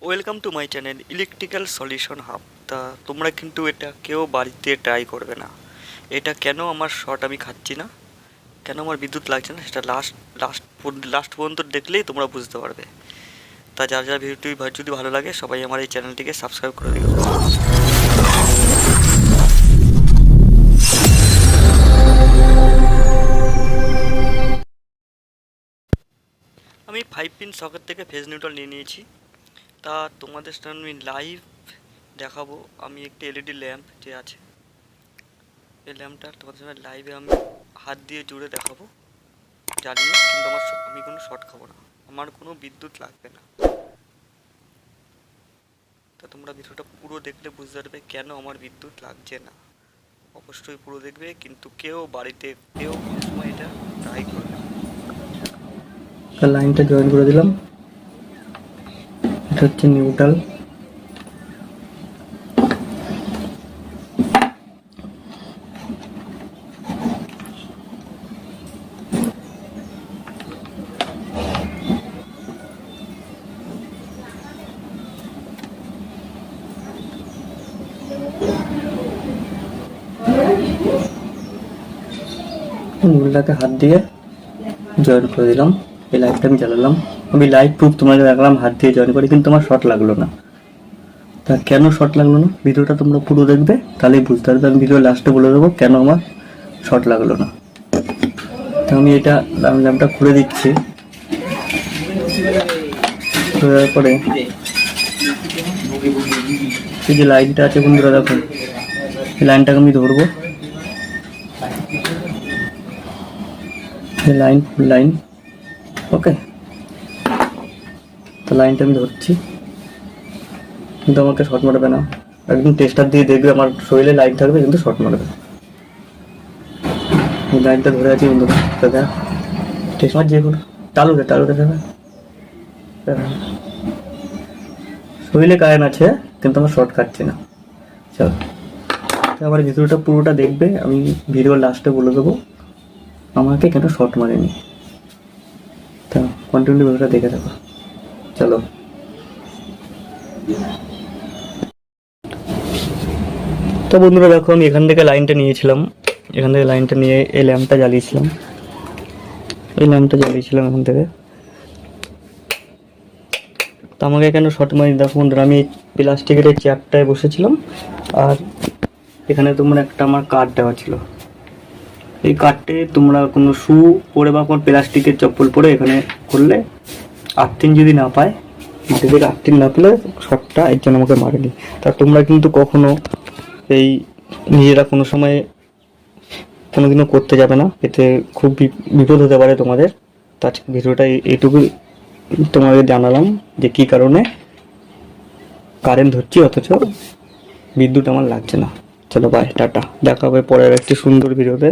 Welcome to my channel electrical solution hub. তা তোমরা কিন্তু এটা কেউ বাড়িতে ট্রাই করবে না। এটা কেন আমার শর্ট আমি খাচ্ছি না, কেন আমার বিদ্যুৎ লাগছে না, সেটা লাস্ট পর্যন্ত দেখলেই তোমরা বুঝতে পারবে। তা যার যার ভিডিওটি যদি ভালো লাগে সবাই আমার এই চ্যানেলটিকে সাবস্ক্রাইব করে দিও। আমি 5 পিন সকেট থেকে ফেজ নিউট্রাল নিয়ে নিয়েছি। তা তোমাদের সামনে আমি লাইভ দেখাবো। আমি একটি এলইডি ল্যাম্প যে আছে, এই ল্যাম্পটা তোমাদের সামনে লাইভে আমি হাত দিয়ে জুড়ে দেখাবো জ্বালিয়ে, কিন্তু আমি কোনো শর্ট খাবো না, আমার কোনো বিদ্যুৎ লাগবে না। তা তোমরা ভিডিওটা পুরো দেখলে বুঝতে পারবে কেন আমার বিদ্যুৎ লাগছে না। অবশ্যই পুরো দেখবে, কিন্তু কেউ বাড়িতে কোনো সময় এটা ট্রাই করবে না। লাইনটা জয়েন করে দিলাম। এটা হচ্ছে নিউট্রাল। নিউট্রালটাকে হাত দিয়ে জয়েন করে দিলাম। এই লাইটটা আমি জ্বালালাম। আমি লাইট প্রুফ তোমাকে দেখলাম হাত দিয়ে জয়েন করে, কিন্তু আমার শর্ট লাগলো না। তা কেন শর্ট লাগলো না, ভিডিওটা তোমরা পুরো দেখবে, তাহলেই বুঝতে পারবে। আমি ভিডিও লাস্টে বলে দেবো কেন আমার শর্ট লাগলো না। তো আমি ল্যাম্পটা খুলে দিচ্ছি। দেওয়ার পরে এই যে লাইনটা আছে বন্ধুরা, দেখো এই লাইনটাকে আমি ধরবো। লাইন ওকে। তো লাইনটা আমি ধরছি, কিন্তু আমাকে শর্ট মারবে না। একদম টেস্টার দিয়ে দেখবে আমার শরীরে লাইন থাকবে, কিন্তু শর্ট মারবে। লাইনটা ধরে আছি বন্ধুরা, দাদা টেস্ট মার যেগুলো টালুরে দেবে। শরীরে কারেন্ট আছে, কিন্তু আমার শর্ট খাচ্ছে না। চলো আমার ভিডিওটা পুরোটা দেখবে, আমি ভিডিও লাস্টে বলে দেবো আমাকে কেন শর্ট মারেনি। তা কন্টিনিউ ভিডিওটা দেখে থাকো। চলো, তো বন্ধুরা দেখো আমি এখান থেকে লাইনটা নিয়েছিলাম। এখান থেকে লাইনটা নিয়ে এই ল্যাম্পটা জ্বালিয়েছিলাম। এখান থেকে। তো আমাকে কেন শর্ট মারি, দেখো বন্ধুরা আমি প্লাস্টিকের এই চেয়ারটায় বসেছিলাম, আর এখানে তোমরা একটা আমার কার্ড দেওয়া ছিল। এই কার্ডে তোমরা কোনো শু পরে বা কোনো প্লাস্টিকের চপ্পল পরে এখানে করলে আর্থিং যদি না পায়, আর্থিং না পেলে শর্টটা এর জন্য আমাকে মারেনি। তা তোমরা কিন্তু কখনো এই নিজেরা কোনো সময় কোনোদিনও করতে যাবে না, এতে খুব বিপদ হতে পারে তোমাদের। তো আজকে ভিডিওটা এইটুকু তোমাদের জানালাম যে কী কারণে কারেন্ট ধরছি অথচ বিদ্যুৎ আমার লাগছে না। চলো বাই, টাটা, দেখা হবে পরের একটি সুন্দর ভিডিওতে।